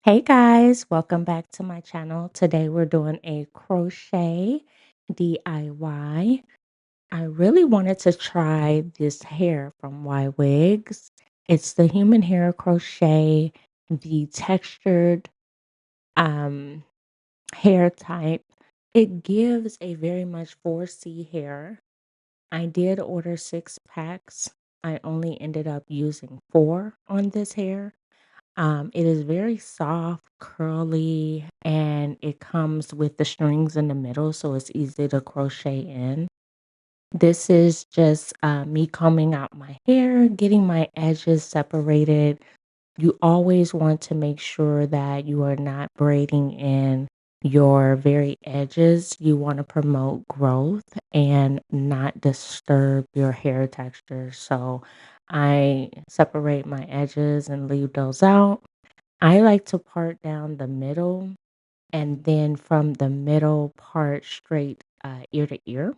Hey guys, welcome back to my channel. Today we're doing a crochet DIY. I really wanted to try this hair from Ywigs. It's the human hair crochet, the textured um hair type. It gives a very much 4C hair. I did order 6 packs. I only ended up using 4 on this hair. It is very soft, curly, and it comes with the strings in the middle, so it's easy to crochet in. This is just me combing out my hair, getting my edges separated. You always want to make sure that you are not braiding in your very edges. You want to promote growth and not disturb your hair texture. So I separate my edges and leave those out. I like to part down the middle and then from the middle part straight ear to ear.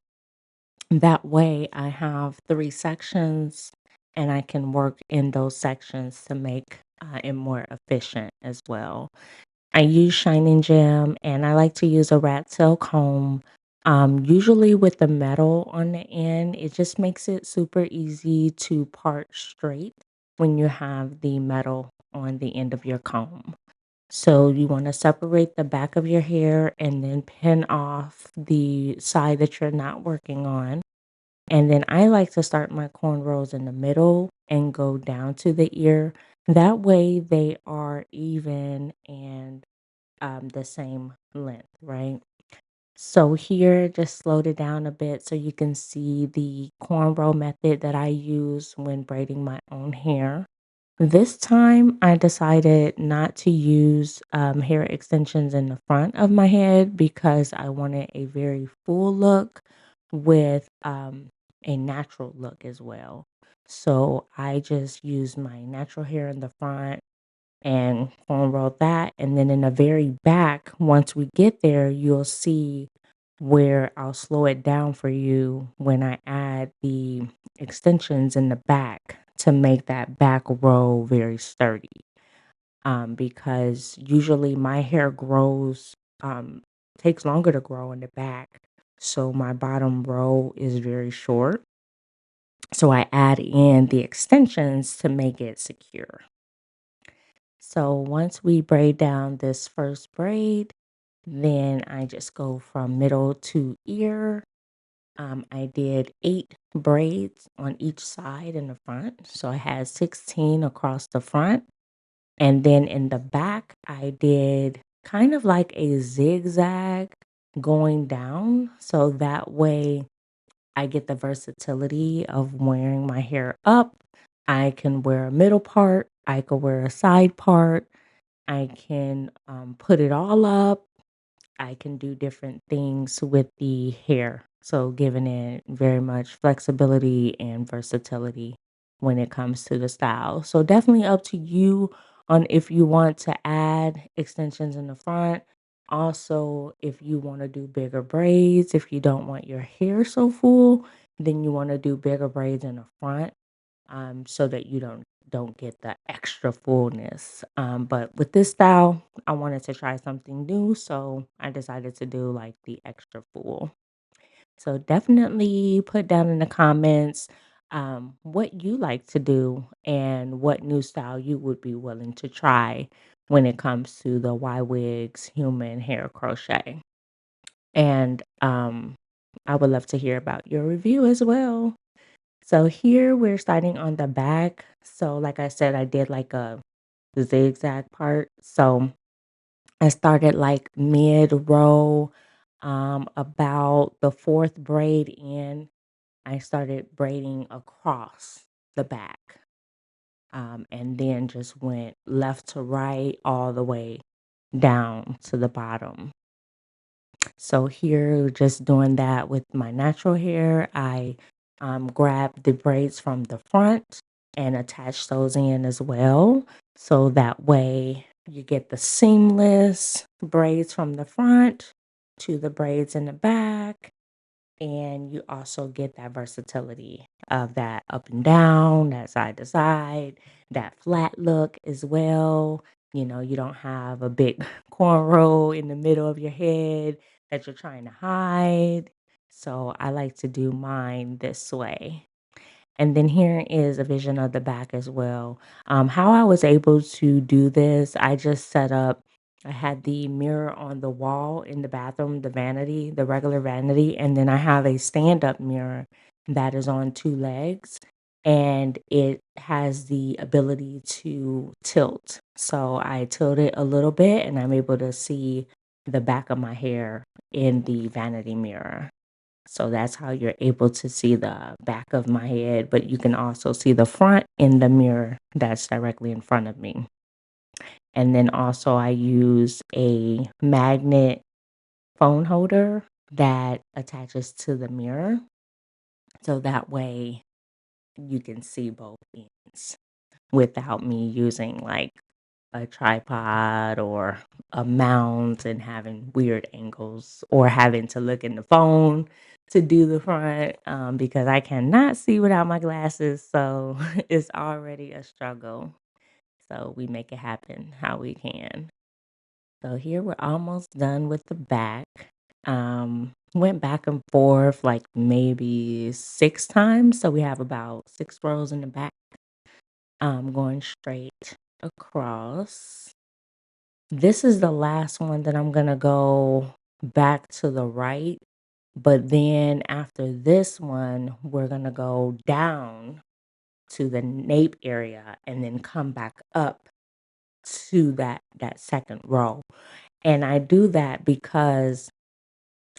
That way I have 3 sections and I can work in those sections to make it more efficient as well. I use Shining Gem and I like to use a rat tail comb. Usually with the metal on the end, it just makes it super easy to part straight when you have the metal on the end of your comb. So you want to separate the back of your hair and then pin off the side that you're not working on. And then I like to start my cornrows in the middle and go down to the ear. That way they are even and the same length, right? So here, just slowed it down a bit so you can see the cornrow method that I use when braiding my own hair. This time, I decided not to use hair extensions in the front of my head because I wanted a very full look with a natural look as well. So I just used my natural hair in the front and cornrow that. And then in the very back, once we get there, you'll see where I'll slow it down for you when I add the extensions in the back to make that back row very sturdy. Because usually my hair grows, takes longer to grow in the back. So my bottom row is very short. So I add in the extensions to make it secure. So once we braid down this first braid, then I just go from middle to ear. I did 8 braids on each side in the front. So I had 16 across the front. And then in the back, I did kind of like a zigzag going down. So that way I get the versatility of wearing my hair up. I can wear a middle part, I could wear a side part, I can put it all up. I can do different things with the hair. So, giving it very much flexibility and versatility when it comes to the style. So, definitely up to you on if you want to add extensions in the front. Also, if you want to do bigger braids, if you don't want your hair so full, then you want to do bigger braids in the front so that you don't get the extra fullness. But with this style, I wanted to try something new, so I decided to do like the extra full. So definitely put down in the comments what you like to do and what new style you would be willing to try when it comes to the Y Wigs human hair crochet. And I would love to hear about your review as well. So here we're starting on the back. So like I said, I did like a zigzag part. So I started like mid row, about the fourth braid in. I started braiding across the back, and then just went left to right all the way down to the bottom. So here, just doing that with my natural hair, I grabbed the braids from the front and attached those in as well. So that way you get the seamless braids from the front to the braids in the back. And you also get that versatility of that up and down, that side to side, that flat look as well. you don't have a big cornrow in the middle of your head that you're trying to hide. So I like to do mine this way. And then here is a vision of the back as well. How I was able to do this, I just set up, I had the mirror on the wall in the bathroom, the vanity, the regular vanity, and then I have a stand up mirror that is on two legs and it has the ability to tilt. So I tilt it a little bit and I'm able to see the back of my hair in the vanity mirror. So that's how you're able to see the back of my head, but you can also see the front in the mirror that's directly in front of me. And then also I use a magnet phone holder that attaches to the mirror. So that way you can see both ends without me using like a tripod or a mount and having weird angles or having to look in the phone to do the front because I cannot see without my glasses. So it's already a struggle. So we make it happen how we can. So here we're almost done with the back. Went back and forth like maybe 6 times. So we have about 6 rows in the back, going straight across. This is the last one that I'm gonna go back to the right, but then after this one, we're gonna go down to the nape area and then come back up to that second row. And I do that because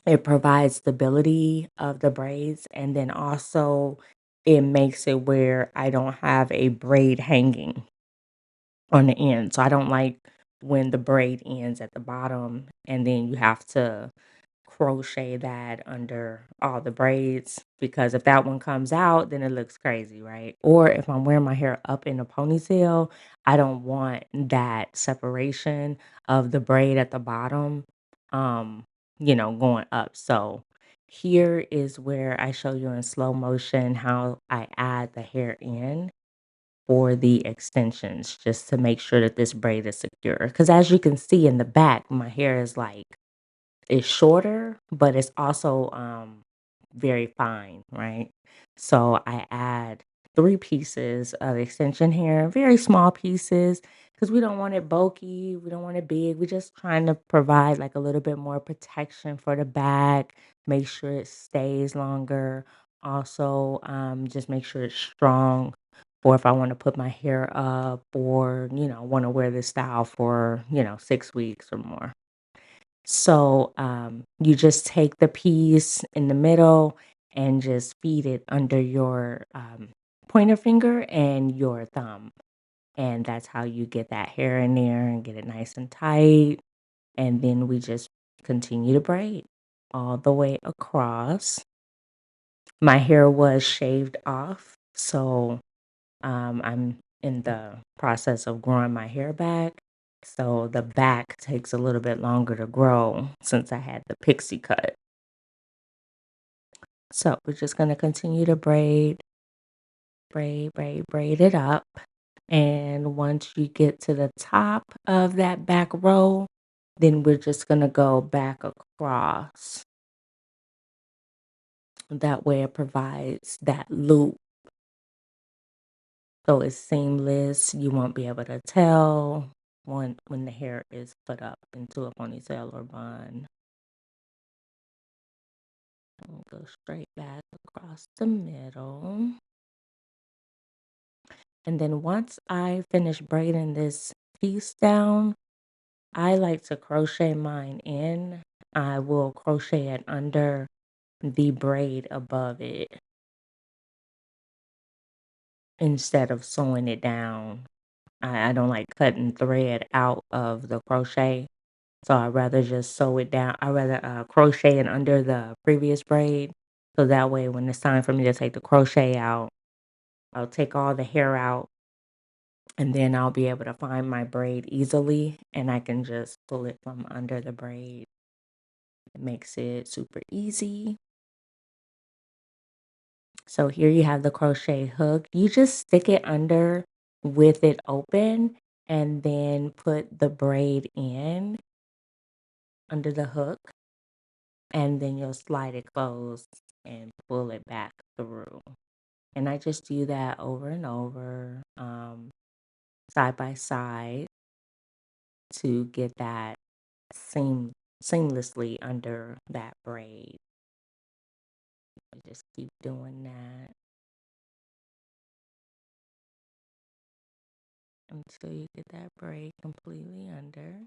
it provides stability of the braids and then also it makes it where I don't have a braid hanging on the end. So I don't like when the braid ends at the bottom and then you have to crochet that under all the braids because if that one comes out, then it looks crazy, right? Or if I'm wearing my hair up in a ponytail, I don't want that separation of the braid at the bottom, um, going up. So here is where I show you in slow motion how I add the hair in for the extensions just to make sure that this braid is secure. Because as you can see in the back, my hair is like it's shorter, but it's also very fine, right? So I add 3 pieces of extension hair, very small pieces, because we don't want it bulky, we don't want it big. We're just trying to provide like a little bit more protection for the back, make sure it stays longer. Also, just make sure it's strong or if I want to put my hair up or, want to wear this style for, 6 weeks or more. So you just take the piece in the middle and just feed it under your pointer finger and your thumb. And that's how you get that hair in there and get it nice and tight. And then we just continue to braid all the way across. My hair was shaved off. So I'm in the process of growing my hair back. So the back takes a little bit longer to grow since I had the pixie cut. So we're just going to continue to braid, braid, braid, braid it up. And once you get to the top of that back row, then we're just going to go back across. That way it provides that loop. So it's seamless. You won't be able to tell when the hair is put up into a ponytail or bun. And go straight back across the middle. And then once I finish braiding this piece down, I like to crochet mine in. I will crochet it under the braid above it instead of sewing it down. I don't like cutting thread out of the crochet. So I'd rather just sew it down. I'd rather crochet it under the previous braid. So that way, when it's time for me to take the crochet out, I'll take all the hair out and then I'll be able to find my braid easily and I can just pull it from under the braid. It makes it super easy. So here you have the crochet hook. You just stick it under with it open and then put the braid in under the hook, and then you'll slide it closed and pull it back through. And I just do that over and over, side by side to get that seamlessly under that braid. I just keep doing that until you get that braid completely under.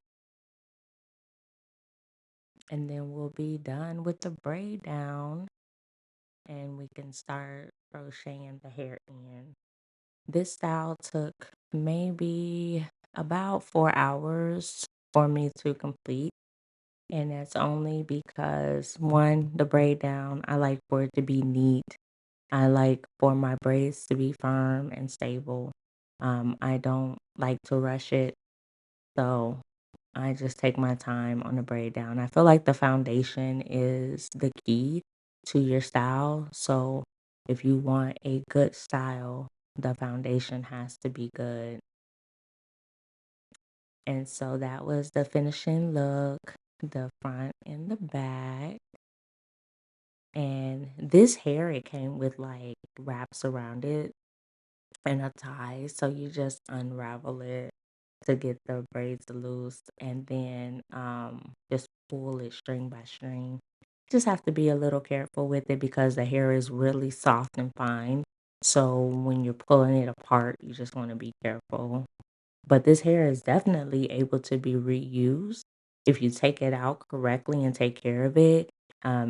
And then we'll be done with the braid down and we can start crocheting the hair in. This style took maybe about 4 hours for me to complete. And that's only because one, the braid down, I like for it to be neat. I like for my braids to be firm and stable. I don't like to rush it. So I just take my time on the braid down. I feel like the foundation is the key to your style. So if you want a good style, the foundation has to be good. And so that was the finishing look, the front and the back. And this hair, it came with like wraps around it and a tie. So you just unravel it to get the braids loose and then just pull it string by string. Just have to be a little careful with it because the hair is really soft and fine. So when you're pulling it apart, you just want to be careful. But this hair is definitely able to be reused. If you take it out correctly and take care of it,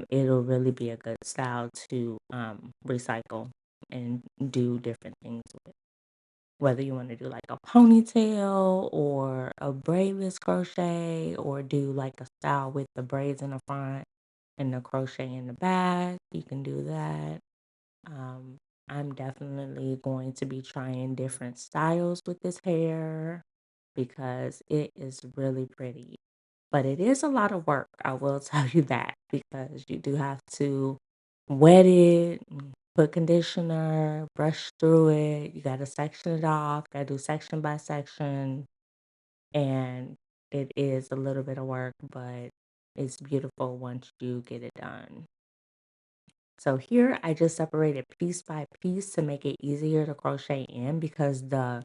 it'll really be a good style to recycle and do different things with. Whether you want to do like a ponytail or a braidless crochet or do like a style with the braids in the front and the crochet in the back, you can do that. Um, I'm definitely going to be trying different styles with this hair because it is really pretty. But it is a lot of work, I will tell you that, because you do have to wet it, put conditioner, brush through it. You got to section it off, got to do section by section. And it is a little bit of work, but it's beautiful once you get it done. So here I just separated piece by piece to make it easier to crochet in because the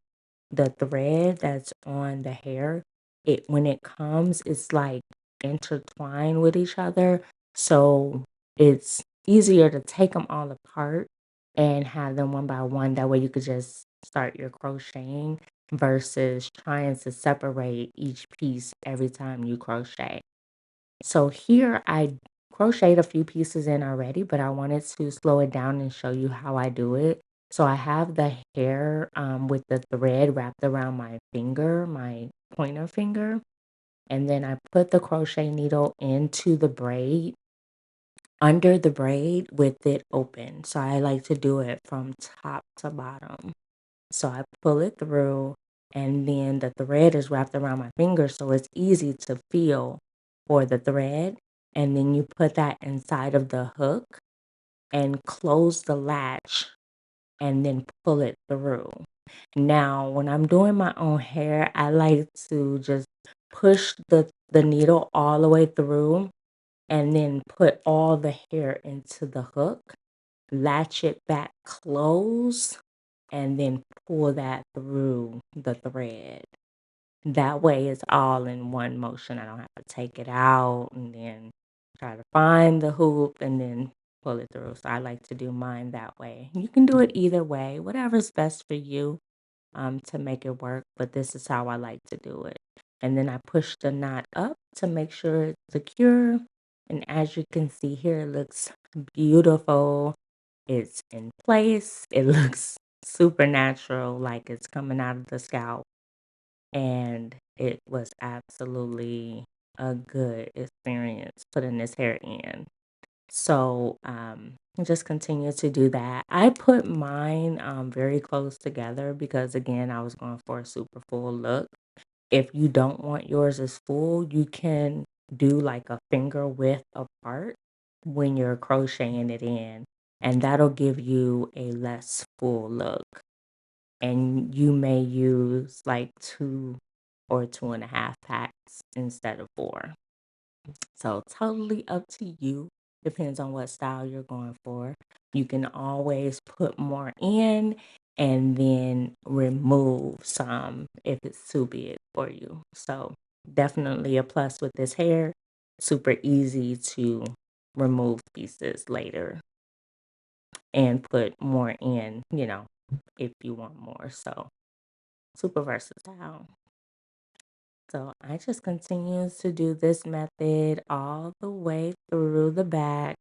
thread that's on the hair, it when it comes, it's like intertwined with each other. So it's easier to take them all apart and have them one by one. That way you could just start your crocheting versus trying to separate each piece every time you crochet. So here I crocheted a few pieces in already, but I wanted to slow it down and show you how I do it. So I have the hair with the thread wrapped around my finger, my pointer finger, and then I put the crochet needle into the braid, under the braid with it open. So I like to do it from top to bottom. So I pull it through, and then the thread is wrapped around my finger, so it's easy to feel for the thread. And then you put that inside of the hook and close the latch and then pull it through. Now, when I'm doing my own hair, I like to just push the needle all the way through and then put all the hair into the hook, latch it back close, and then pull that through the thread. That way it's all in one motion. I don't have to take it out and then try to find the hoop and then pull it through. So I like to do mine that way. You can do it either way, whatever's best for you to make it work. But this is how I like to do it. And then I push the knot up to make sure it's secure. And as you can see here, it looks beautiful. It's in place. It looks super natural, like it's coming out of the scalp. And it was absolutely a good experience putting this hair in. So just continue to do that. I put mine very close together because again, I was going for a super full look. If you don't want yours as full, you can do like a finger width apart when you're crocheting it in, and that'll give you a less full look. and you may use like 2 or 2.5 packs instead of 4. So totally up to you. Depends on what style you're going for. You can always put more in and then remove some if it's too big for you. So definitely a plus with this hair. Super easy to remove pieces later and put more in, if you want more. So super versatile. So I just continue to do this method all the way through the back,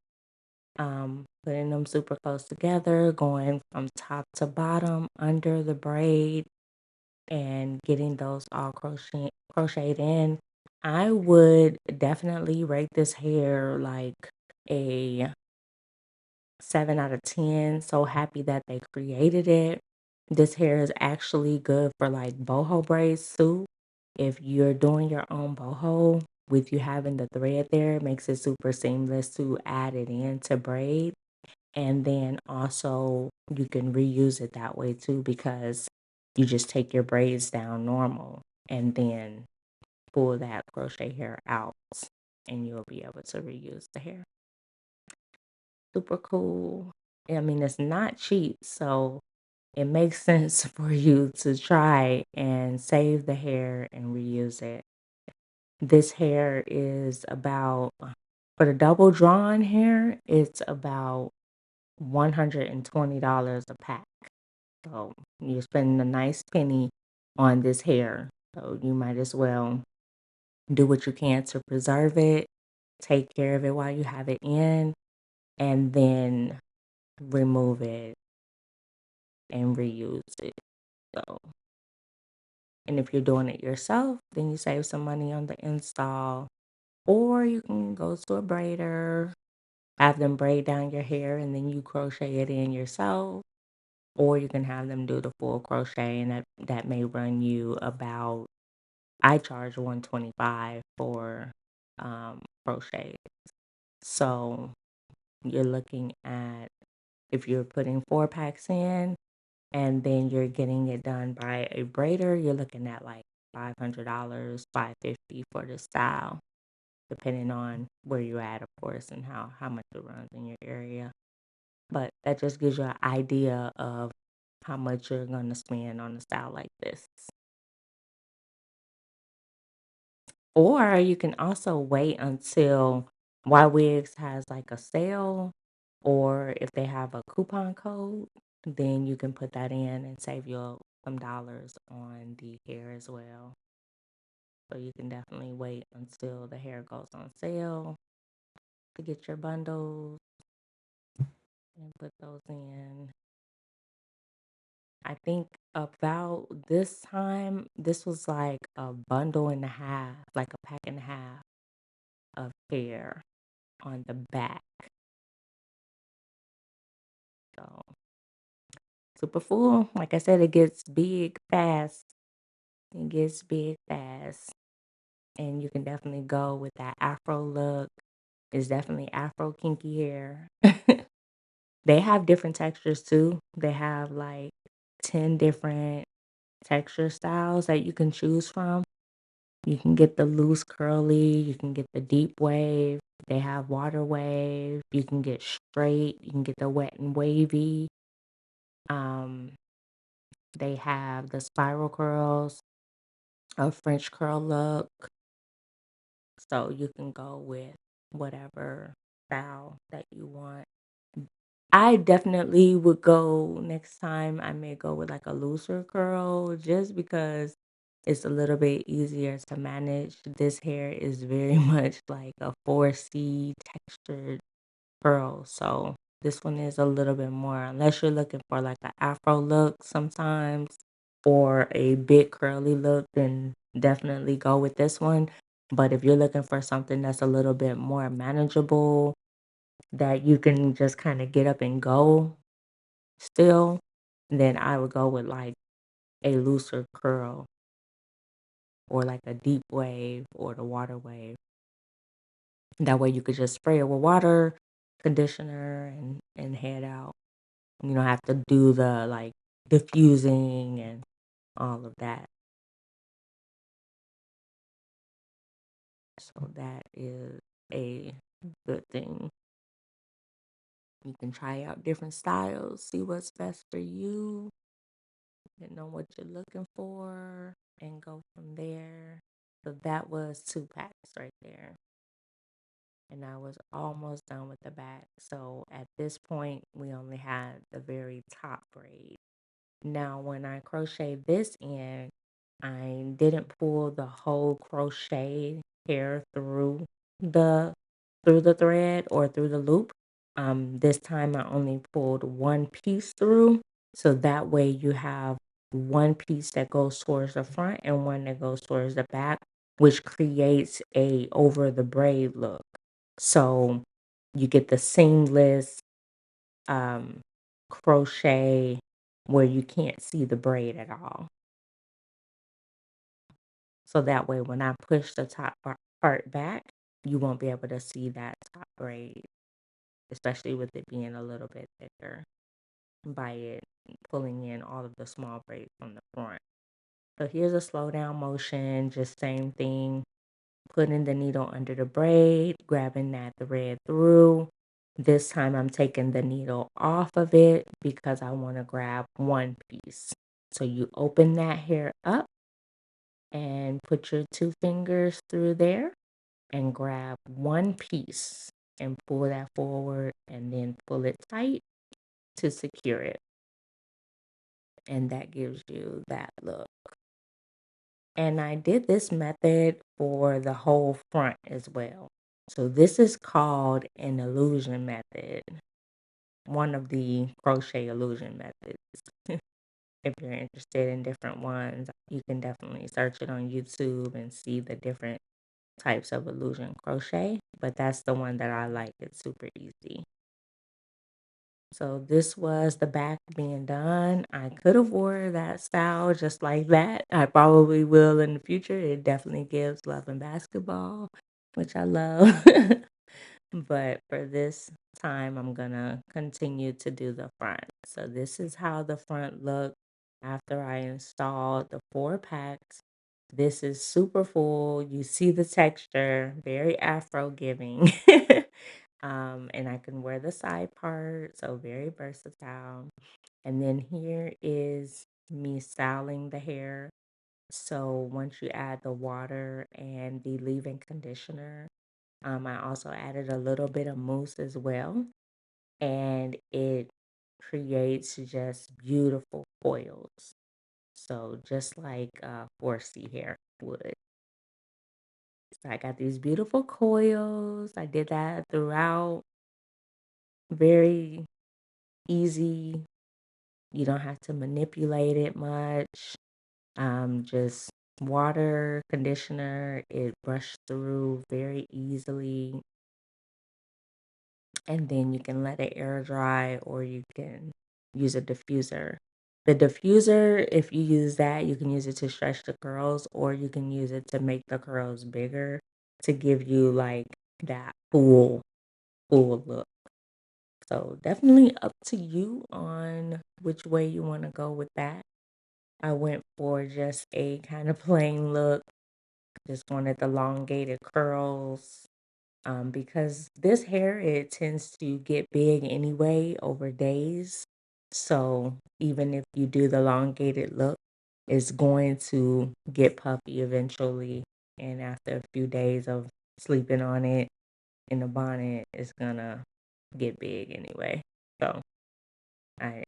putting them super close together, going from top to bottom under the braid and getting those all crocheted in. I would definitely rate this hair like a 7 out of 10. So happy that they created it. This hair is actually good for like boho braids too. If you're doing your own boho, with you having the thread there, it makes it super seamless to add it into braid. And then also you can reuse it that way too, because you just take your braids down normal and then pull that crochet hair out and you'll be able to reuse the hair. Super cool. I mean, it's not cheap, so it makes sense for you to try and save the hair and reuse it. This hair is about, for the double drawn hair, it's about $120 a pack. So you're spending a nice penny on this hair. So you might as well do what you can to preserve it, take care of it while you have it in, and then remove it and reuse it. So, and if you're doing it yourself, then you save some money on the install, or you can go to a braider, have them braid down your hair, and then you crochet it in yourself. Or you can have them do the full crochet, and that may run you about, I charge 125 for crochet. So you're looking at, if you're putting 4 packs in and then you're getting it done by a braider, you're looking at like $500, 550 for the style, depending on where you're at, of course, and how much it runs in your area. But that just gives you an idea of how much you're going to spend on a style like this. Or you can also wait until Ywigs has like a sale, or if they have a coupon code, then you can put that in and save you some dollars on the hair as well. So you can definitely wait until the hair goes on sale to get your bundles and put those in. I think about this time, this was like a bundle and a half, like a pack and a half of hair on the back. So super full. Like I said, it gets big fast. It gets big fast. And you can definitely go with that afro look. It's definitely afro kinky hair. They have different textures too. They have like 10 different texture styles that you can choose from. You can get the loose curly, you can get the deep wave. They have water wave. You can get straight, you can get the wet and wavy. Um, they have the spiral curls, a French curl look. So you can go with whatever style that you want. I definitely would go next time. I may go with like a looser curl just because it's a little bit easier to manage. This hair is very much like a 4C textured curl. So this one is a little bit more, unless you're looking for like an afro look sometimes or a big curly look, then definitely go with this one. But if you're looking for something that's a little bit more manageable, that you can just kind of get up and go still, then I would go with like a looser curl or like a deep wave or the water wave. That way you could just spray it with water, conditioner, and head out. You don't have to do the like diffusing and all of that. So that is a good thing. You can try out different styles, see what's best for you, and know what you're looking for, and go from there. So that was 2 packs right there. And I was almost done with the back. So at this point, we only had the very top braid. Now, when I crochet this in, I didn't pull the whole crochet hair the through the thread or through the loop. This time I only pulled one piece through, so that way you have one piece that goes towards the front and one that goes towards the back, which creates a over the braid look. So you get the seamless um, crochet where you can't see the braid at all. So that way, when I push the top part back, you won't be able to see that top braid, especially with it being a little bit thicker by it pulling in all of the small braids from the front. So here's a slow down motion, just same thing, putting the needle under the braid, grabbing that thread through. This time I'm taking the needle off of it because I want to grab one piece. So you open that hair up and put your 2 fingers through there and grab one piece and pull that forward and then pull it tight to secure it. And that gives you that look. And I did this method for the whole front as well. So this is called an illusion method, one of the crochet illusion methods. If you're interested in different ones, you can definitely search it on YouTube and see the different types of illusion crochet, but that's the one that I like. It's super easy. So this was the back being done. I could have wore that style just like that. I probably will in the future. It definitely gives love and basketball, which I love. But for this time, I'm gonna continue to do the front. So this is how the front looked after I installed the 4 packs. This is super full. You see the texture, very Afro giving. And I can wear the side part, so very versatile. And then here is me styling the hair. So once you add the water and the leave-in conditioner, I also added a little bit of mousse as well, and it creates just beautiful coils. So just like 4C hair would. So I got these beautiful coils. I did that throughout. Very easy. You don't have to manipulate it much. Just water, conditioner, it brushed through very easily. And then you can let it air dry or you can use a diffuser. The diffuser, if you use that, you can use it to stretch the curls or you can use it to make the curls bigger to give you like that full look. So definitely up to you on which way you want to go with that. I went for just a kind of plain look, just wanted the elongated curls. Because this hair, it tends to get big anyway over days. So even if you do the elongated look, it's going to get puffy eventually. And after a few days of sleeping on it in the bonnet, it's gonna get big anyway. So I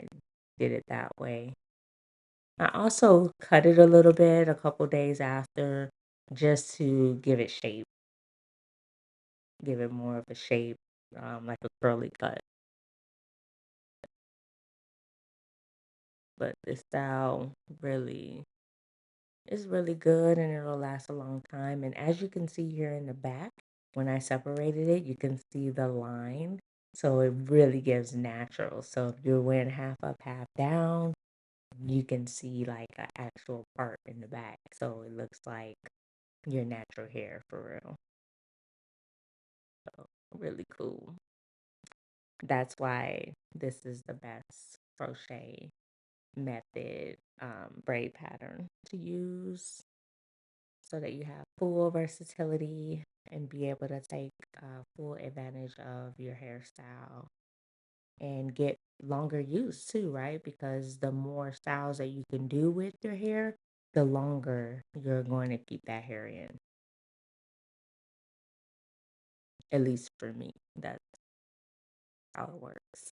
did it that way. I also cut it a little bit a couple days after just to give it shape, give it more of a shape, like a curly cut. But this style really is really good and it'll last a long time. And as you can see here in the back, when I separated it, you can see the line. So it really gives natural. So if you're wearing half up, half down, you can see like an actual part in the back. So it looks like your natural hair for real. So really cool. That's why this is the best crochet method braid pattern to use so that you have full versatility and be able to take full advantage of your hairstyle and get longer use too, right? Because the more styles that you can do with your hair, the longer you're going to keep that hair in. At least for me, that's how it works.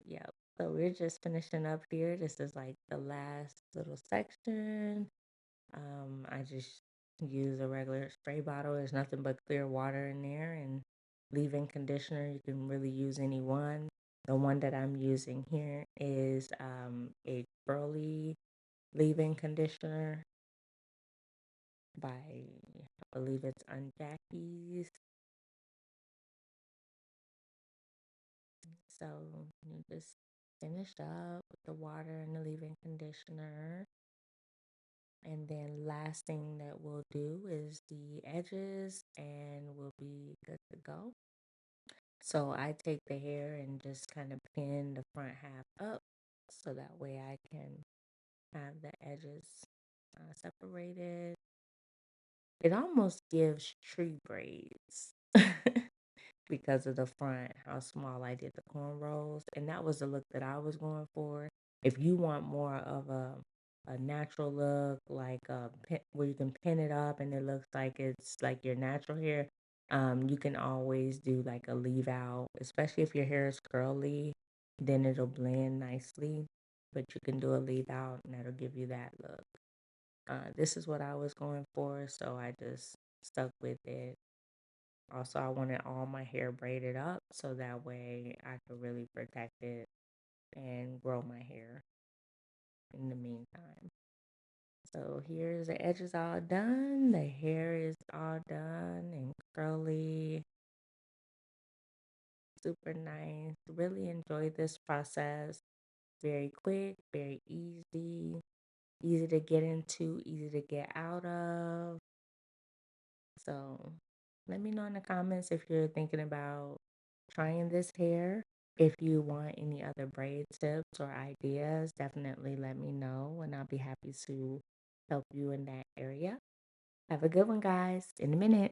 Yep. So we're just finishing up here. This is like the last little section. I just use a regular spray bottle. There's nothing but clear water in there and leave-in conditioner. You can really use any one. The one that I'm using here is a curly leave-in conditioner by, I believe it's Unjackies. So you just finish up with the water and the leave-in conditioner. And then last thing that we'll do is the edges and we'll be good to go. So I take the hair and just kind of pin the front half up so that way I can have the edges separated. It almost gives tree braids because of the front, how small I did the cornrows. And that was the look that I was going for. If you want more of a natural look, like where you can pin it up and it looks like it's like your natural hair, you can always do like a leave out, especially if your hair is curly, then it'll blend nicely. But you can do a leave out and that'll give you that look. This is what I was going for, so I just stuck with it. Also, I wanted all my hair braided up so that way I could really protect it and grow my hair in the meantime. So here's the edges all done. The hair is all done and curly. Super nice. Really enjoyed this process. Very quick, very easy. Easy to get into, easy to get out of. So let me know in the comments if you're thinking about trying this hair. If you want any other braid tips or ideas, definitely let me know and I'll be happy to help you in that area. Have a good one, guys. In a minute.